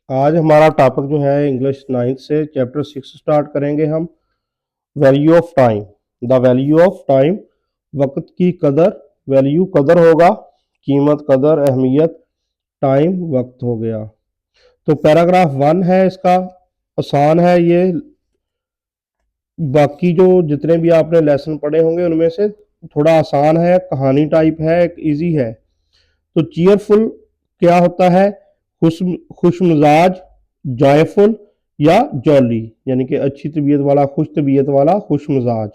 आज हमारा टॉपिक जो है इंग्लिश 9th से चैप्टर 6 स्टार्ट करेंगे हम। Value of time. The value of time, वक्त की कदर। वैल्यू कदर होगा, कीमत, कदर, अहमियत। टाइम वक्त हो गया। तो पैराग्राफ 1 है इसका, आसान है ये। बाकी जो जितने भी आपने लेसन पढ़े होंगे उनमें से थोड़ा आसान है, कहानी टाइप है, एक इजी है। तो चीयरफुल क्या होता है? खुश खुश मिजाज, जॉयफुल या जॉली, यानी कि अच्छी तबीयत वाला, खुश तबीयत वाला, खुश मिजाज।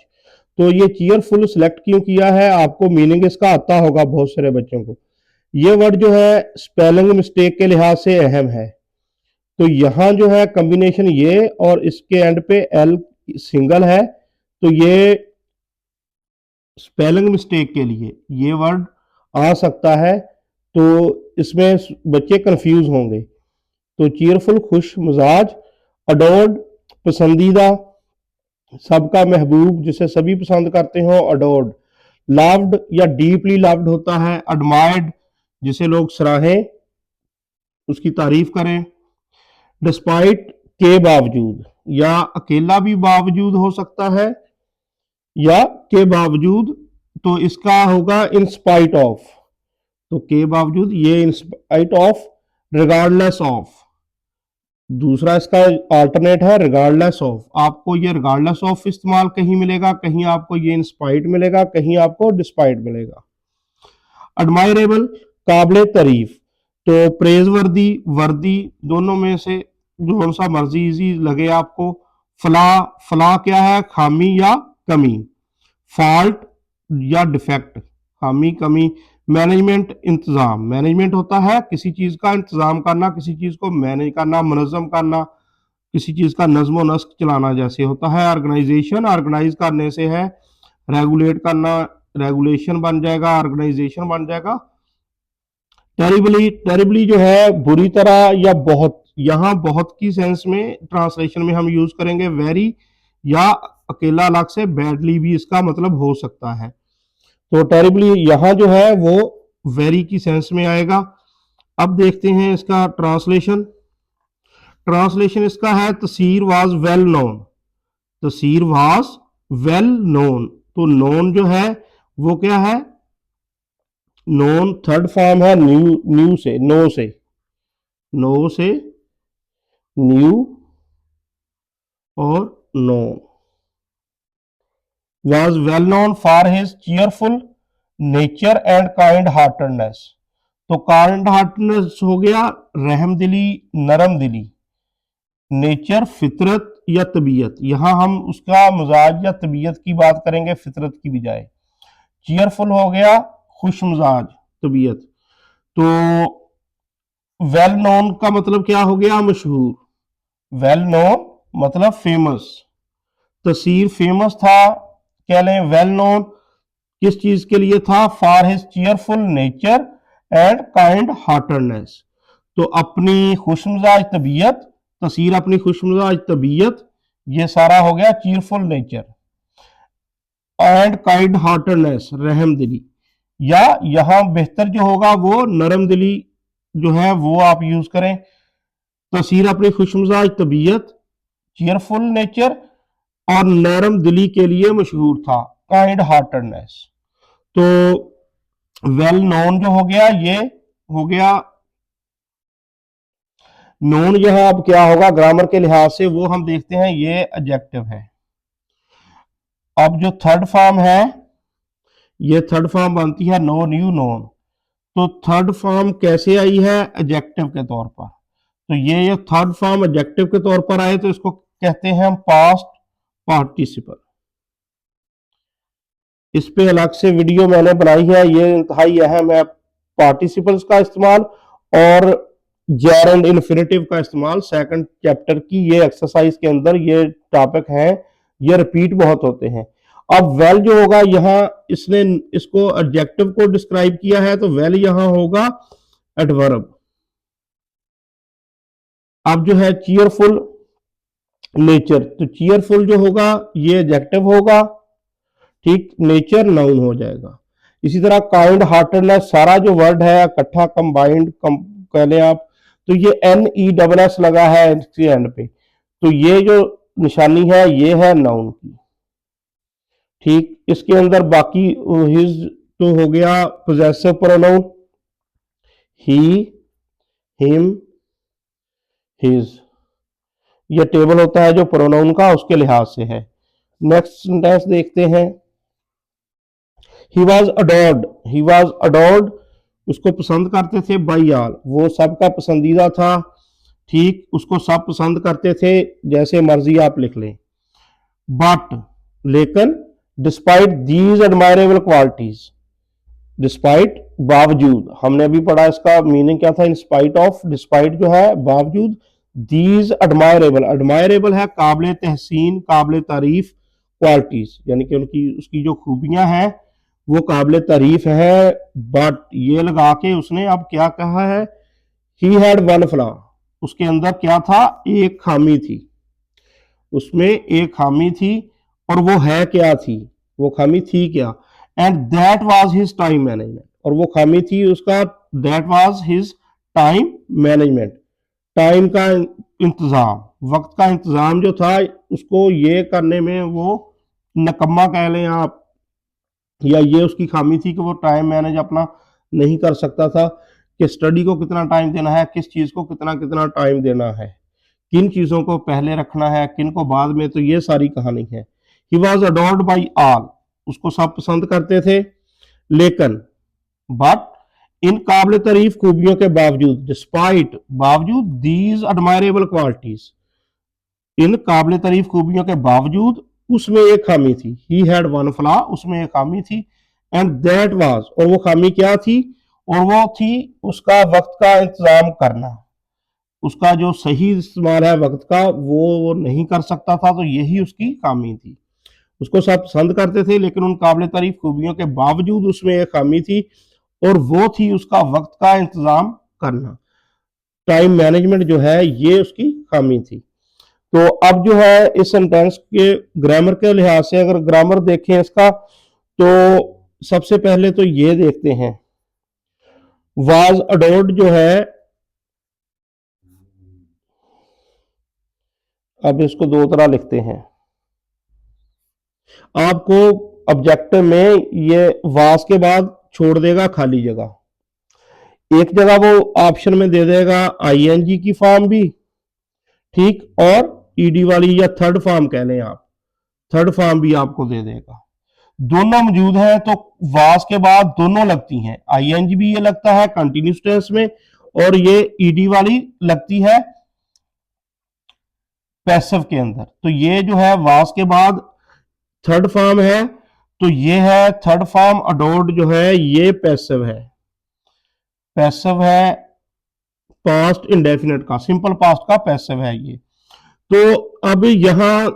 तो ये चीयरफुल सिलेक्ट क्यों किया है? आपको मीनिंग इसका आता होगा बहुत सारे बच्चों को। ये वर्ड जो है स्पेलिंग मिस्टेक के लिहाज से अहम है। तो यहाँ जो है कॉम्बिनेशन ये और इसके एंड पे एल सिंगल है, तो ये स्पेलिंग मिस्टेक के लिए ये वर्ड आ सकता है। तो इसमें बच्चे कंफ्यूज होंगे। तो चीयरफुल खुश मिजाज, अडोर्ड पसंदीदा, सबका महबूब, जिसे सभी पसंद करते हो, अडोर्ड। लव्ड या डीपली लव्ड होता है, एडमायर्ड, जिसे लोग सराहें, उसकी तारीफ करें। डिस्पाइट के बावजूद, या अकेला भी बावजूद हो सकता है या के बावजूद, तो इसका होगा इन स्पाइट ऑफ। तो के बावजूद, ये in spite of, regardless of. दूसरा इसका अल्टरनेट है रिगार्डलेस ऑफ। आपको ये रिगार्डलेस ऑफ इस्तेमाल कहीं मिलेगा, कहीं आपको ये इंस्पाइट मिलेगा, कहीं आपको डिस्पाइट मिलेगा। एडमायरेबल, काबिल तारीफ। तो प्रेज वर्दी, वर्दी, दोनों में से जो सा मर्जी इजी लगे आपको। फला, फला क्या है? खामी या कमी। फॉल्ट या डिफेक्ट, खामी, कमी। मैनेजमेंट, इंतजाम। मैनेजमेंट होता है किसी चीज का इंतजाम करना, किसी चीज को मैनेज करना, मुनज़्ज़म करना, किसी चीज का नज्म नस्क चलाना जैसे होता है। ऑर्गेनाइजेशन, ऑर्गेनाइज करने से है। रेगुलेट करना, रेगुलेशन बन जाएगा, ऑर्गेनाइजेशन बन जाएगा। टेरिबली, टेरिबली जो है बुरी तरह या बहुत। यहाँ बहुत की सेंस में ट्रांसलेशन में हम यूज करेंगे वेरी, या अकेला अलग से बैडली भी इसका मतलब हो सकता है। तो टेरिबली यहाँ जो है वो वेरी की सेंस में आएगा। अब देखते हैं इसका ट्रांसलेशन। ट्रांसलेशन इसका है Taseer was well known. Taseer was well known, तो नोन जो है वो क्या है? नोन थर्ड फॉर्म है न्यू, न्यू से, नो से, नो से न्यू और known. was well known for his cheerful nature and kind heartedness। तो काइंड हार्टनेस हो गया रहम दिली, नरम दिली। नेचर फितरत या तबीयत, यहां हम उसका मिजाज या तबीयत की बात करेंगे फितरत की बजाय। चीयरफुल हो गया खुश मिजाज, तबीयत। तो वेल नोन का मतलब क्या हो गया? मशहूर। वेल नोन मतलब फेमस। तसीर फेमस था, कह लें वेल नोन किस चीज के लिए था? For his cheerful nature and kind heartness. तो अपनी खुशमिजाज तबीयत, तसीर अपनी खुशमिजाज तबीयत, ये सारा हो गया cheerful nature. And kind Hartness, रहम दिली। या यहां बेहतर जो होगा वो नरम दिली जो है वो आप यूज करें। तसीर अपनी खुशमिजाज तबीयत, चीयरफुल नेचर और नरम दिली के लिए मशहूर था, काइंड हार्टनेस। तो वेल नोन जो हो गया ये हो गया नोन। यहां अब क्या होगा ग्रामर के लिहाज से वो हम देखते हैं, ये एडजेक्टिव है। अब जो थर्ड फॉर्म है, ये थर्ड फॉर्म बनती है नो, न्यू, नोन। तो थर्ड फॉर्म कैसे आई है? एडजेक्टिव के तौर पर। तो ये थर्ड फॉर्म एडजेक्टिव के तौर पर आए तो इसको कहते हैं हम पास्ट पार्टिसिपल। इस पे अलग से वीडियो मैंने बनाई है, ये इंतहाई अहम है। पार्टिसिपल्स का इस्तेमाल और जेरेंड इन्फिनेटिव का इस्तेमाल सेकंड चैप्टर की ये एक्सरसाइज के अंदर ये टॉपिक है, ये रिपीट बहुत होते हैं। अब वेल जो होगा यहाँ इसने इसको एडजेक्टिव को डिस्क्राइब किया है, तो वेल यहाँ होगा एडवर्ब। अब जो है चीयरफुल नेचर, तो चीयरफुल जो होगा ये एडजेक्टिव होगा, ठीक, नेचर नाउन हो जाएगा। इसी तरह काइंड हार्टेडनेस, सारा जो वर्ड है इकट्ठा कंबाइंड कह लें आप, तो ये NESS लगा है इसके एंड पे, तो ये जो निशानी है ये है नाउन की। ठीक, इसके अंदर बाकी हिज तो हो गया पोजेसिव प्रोनाउन, ही, हिम, हिज, ये टेबल होता है जो प्रोनाउन का उसके लिहाज से है। नेक्स्ट सेंटेंस देखते हैं। He was adored, he was adored, उसको पसंद करते थे बाई ऑल, वो सबका पसंदीदा था। ठीक, उसको सब पसंद करते थे, जैसे मर्जी आप लिख लें। बट, लेकिन, despite these admirable qualities, despite बावजूद, हमने अभी पढ़ा इसका मीनिंग क्या था, इन स्पाइट ऑफ, डिस्पाइट जो है बावजूद, दीज एडमायरेबल, एडमायरेबल है काबिल तहसीन काबिल तारीफ क्वालिटीज, यानी कि उनकी उसकी जो खूबियां हैं वो काबिल तारीफ है। बट ये लगा के उसने अब क्या कहा है, ही हैड वन फ्लॉ, उसके अंदर क्या था, एक खामी थी, उसमें एक खामी थी, और वो है क्या थी, वो खामी थी क्या, and that was his time management, और वो खामी थी उसका, that was his time management, time का इंतजाम, वक्त का इंतजाम जो था उसको ये करने में वो नकम्मा कह लें आप, या ये उसकी खामी थी कि वो टाइम मैनेज अपना नहीं कर सकता था, कि स्टडी को कितना टाइम देना है, किस चीज को कितना कितना टाइम देना है, किन चीजों को पहले रखना है, किन को बाद में, तो ये सारी कहानी है। He was adored by all, उसको सब पसंद करते थे, लेकिन, बट, इन काबिल तारीफ खूबियों के बावजूद, डिस्पाइट, बावजूद, दीज एडमायरेबल क्वालिटीज, इन काबिल तारीफ खूबियों के बावजूद उसमें एक खामी थी, ही हैड वन फ्लॉ, उसमें एक खामी थी, एंड दैट वाज, और वो खामी क्या थी, और वो थी उसका वक्त का इंतजाम करना, उसका जो सही इस्तेमाल है वक्त का वो नहीं कर सकता था, तो यही उसकी खामी थी। उसको सब पसंद करते थे, लेकिन उन काबिल तारीफ खूबियों के बावजूद उसमें एक खामी थी, और वो थी उसका वक्त का इंतजाम करना, टाइम मैनेजमेंट जो है ये उसकी खामी थी। तो अब जो है इस सेंटेंस के ग्रामर के लिहाज से अगर ग्रामर देखें इसका, तो सबसे पहले तो ये देखते हैं, वाज अडोर्ड जो है, अब इसको दो तरह लिखते हैं, आपको ऑब्जेक्टिव में ये वास के बाद छोड़ देगा खाली जगह, एक जगह वो ऑप्शन में दे देगा आईएनजी की फॉर्म भी, ठीक, और ईडी वाली या थर्ड फॉर्म कह लें आप, थर्ड फॉर्म भी आपको दे देगा, दोनों मौजूद है, तो वास के बाद दोनों लगती हैं, आईएनजी भी ये लगता है कंटिन्यूस टेंस में, और ये ईडी वाली लगती है पैसिव के अंदर। तो ये जो है वास के बाद थर्ड फॉर्म है, तो ये है थर्ड फॉर्म अडोर्ड जो है ये पैसिव है, पैसिव है, पास्ट इंडेफिनिट का, सिंपल पास्ट का पैसिव है ये। तो अब यहां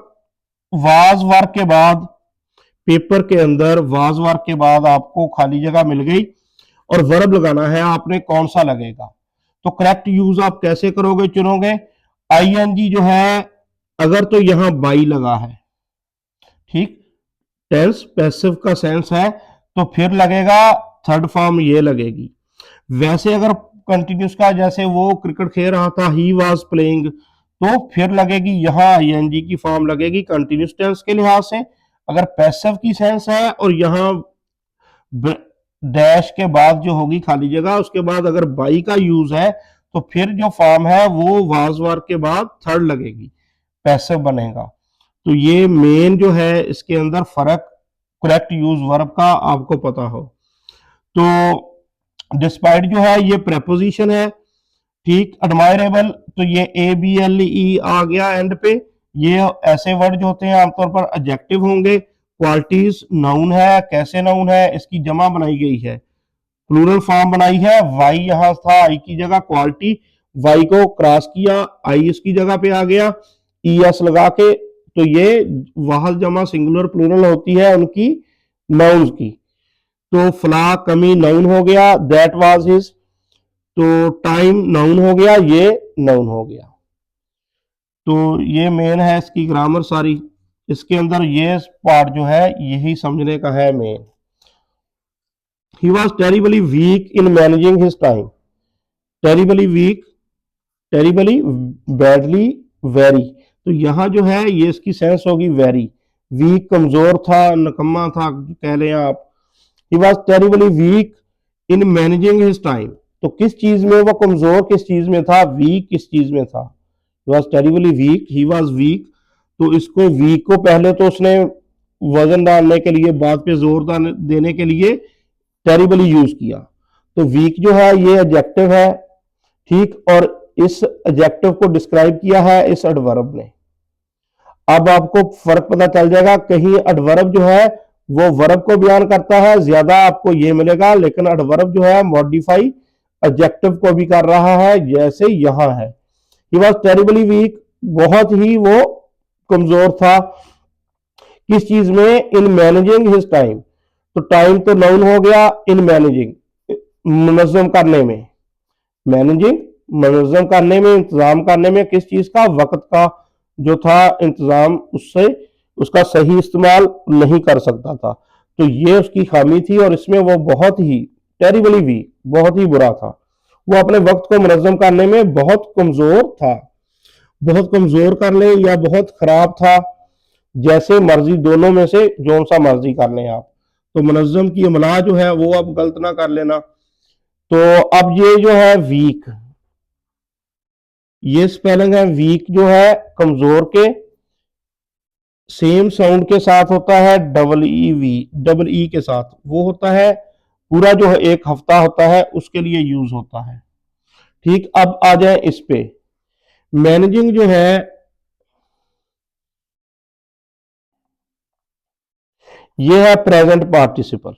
वाज वर्क के बाद, पेपर के अंदर वाज वर्क के बाद आपको खाली जगह मिल गई, और वर्ब लगाना है आपने, कौन सा लगेगा, तो करेक्ट यूज आप कैसे करोगे, चुनोगे, आईएनजी जो है अगर तो यहां बाई लगा है, ठीक, टेंस पैसिव का सेंस है, तो फिर लगेगा थर्ड फॉर्म ये लगेगी। वैसे अगर कंटिन्यूस का, जैसे वो क्रिकेट खेल रहा था, ही वाज प्लेइंग, तो फिर लगेगी यहां आईएनजी की फॉर्म लगेगी कंटिन्यूस टेंस के लिहाज से। अगर पैसिव की सेंस है और यहां डैश के बाद जो होगी खाली जगह, उसके बाद अगर बाई का यूज है, तो फिर जो फॉर्म है वो वाज वर्क के बाद थर्ड लगेगी, पैसिव बनेगा। तो ये मेन जो है इसके अंदर फर्क, करेक्ट यूज वर्ब का आपको पता हो। तो डिस्पाइट जो है ये प्रेपोजिशन है, ठीक, एडमायरेबल तो ये ABLE आ गया एंड पे, ये ऐसे वर्ड जो होते हैं आमतौर पर एडजेक्टिव होंगे। क्वालिटीज नाउन है, कैसे नाउन है, इसकी जमा बनाई गई है, प्लूरल फॉर्म बनाई है, वाई यहां था आई की जगह, क्वालिटी, वाई को क्रॉस किया, आई इसकी जगह पे आ गया, ES लगा के, तो ये वाहल जमा सिंगुलर प्लूरल होती है उनकी नाउन्स की। तो फला कमी नाउन हो गया, दैट वाज हिज, तो टाइम नाउन हो गया, ये नाउन हो गया। तो ये मेन है इसकी ग्रामर सारी, इसके अंदर ये पार्ट जो है यही समझने का है main. He was terribly weak in managing his time, terribly weak, terribly, badly, very. तो यहाँ जो है ये इसकी सेंस होगी वेरी। वीक कमजोर था, नकम्मा था कह लें आप। He was terribly weak in managing his time. तो किस चीज में वो कमजोर, किस चीज में था, वीक किस चीज में था। He was terribly weak, he was weak. तो इसको वीक को पहले तो उसने वजन डालने के लिए, बात पे जोर देने के लिए टेरिबली यूज किया। तो वीक जो है ये एडजेक्टिव है, ठीक, और इस एडजेक्टिव को डिस्क्राइब किया है इस एडवर्ब ने। अब आपको फर्क पता चल जाएगा, कहीं एडवर्ब जो है वो वर्ब को बयान करता है, ज्यादा आपको ये मिलेगा, लेकिन एडवर्ब जो है मॉडिफाई एडजेक्टिव को भी कर रहा है, जैसे यहां है। ही वॉज टेरिबली वीक, बहुत ही वो कमजोर था किस चीज में, इन मैनेजिंग हिज टाइम। तो टाइम तो नाउन हो गया, इन मैनेजिंग मुनज़्ज़म करने में, मैनेजिंग मुनज़्ज़म करने में, इंतजाम करने में, किस चीज का, वक्त का जो था इंतजाम, उससे उसका सही इस्तेमाल नहीं कर सकता था। तो ये उसकी खामी थी और इसमें वो बहुत ही टेरिबली वीक, बहुत ही बुरा था। वो अपने वक्त को मुनज़्ज़म करने में बहुत कमजोर था। बहुत कमजोर कर ले या बहुत खराब था, जैसे मर्जी, दोनों में से जो सा मर्जी कर लें आप। तो मुनज़्ज़म की अमला जो है वो अब गलत ना कर लेना। तो अब ये जो है वीक, ये स्पेलिंग है वीक जो है कमजोर के, सेम साउंड के साथ होता है, double E V, double E के साथ वो होता है, पूरा जो है एक हफ्ता होता है उसके लिए यूज होता है। ठीक, अब आ जाए इस पे। मैनेजिंग जो है ये है प्रेजेंट पार्टिसिपल,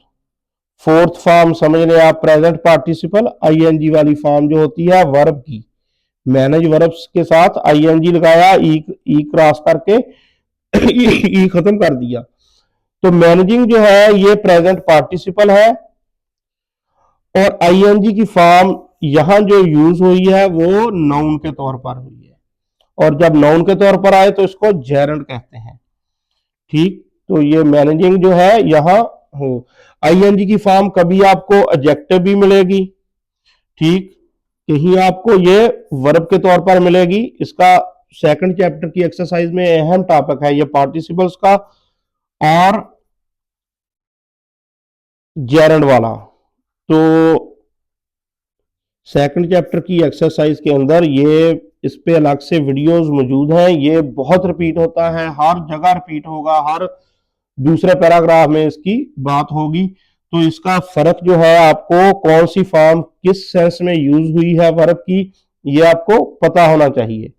फोर्थ फॉर्म समझ लें आप। प्रेजेंट पार्टिसिपल आईएनजी वाली फॉर्म जो होती है वर्ब की, मैनेज वर्ब्स के साथ आईएनजी लगाया, ई क्रॉस करके ई खत्म कर दिया। तो मैनेजिंग जो है ये प्रेजेंट पार्टिसिपल है, और आईएनजी की फॉर्म यहां जो यूज हुई है वो नाउन के तौर पर हुई है, और जब नाउन के तौर पर आए तो इसको जेरंड कहते हैं। ठीक, तो ये मैनेजिंग जो है यहां हो। आईएनजी की फॉर्म कभी आपको एडजेक्टिव भी मिलेगी, ठीक, कहीं आपको ये वर्ब के तौर पर मिलेगी। इसका सेकंड चैप्टर की एक्सरसाइज में अहम टॉपिक है ये पार्टिसिपल्स का और जेरंड वाला। तो सेकंड चैप्टर की एक्सरसाइज के अंदर ये इस पे अलग से वीडियोस मौजूद हैं। ये बहुत रिपीट होता है, हर जगह रिपीट होगा, हर दूसरे पैराग्राफ में इसकी बात होगी। तो इसका फर्क जो है आपको, कौन सी फॉर्म किस सेंस में यूज हुई है वर्ब की, ये आपको पता होना चाहिए।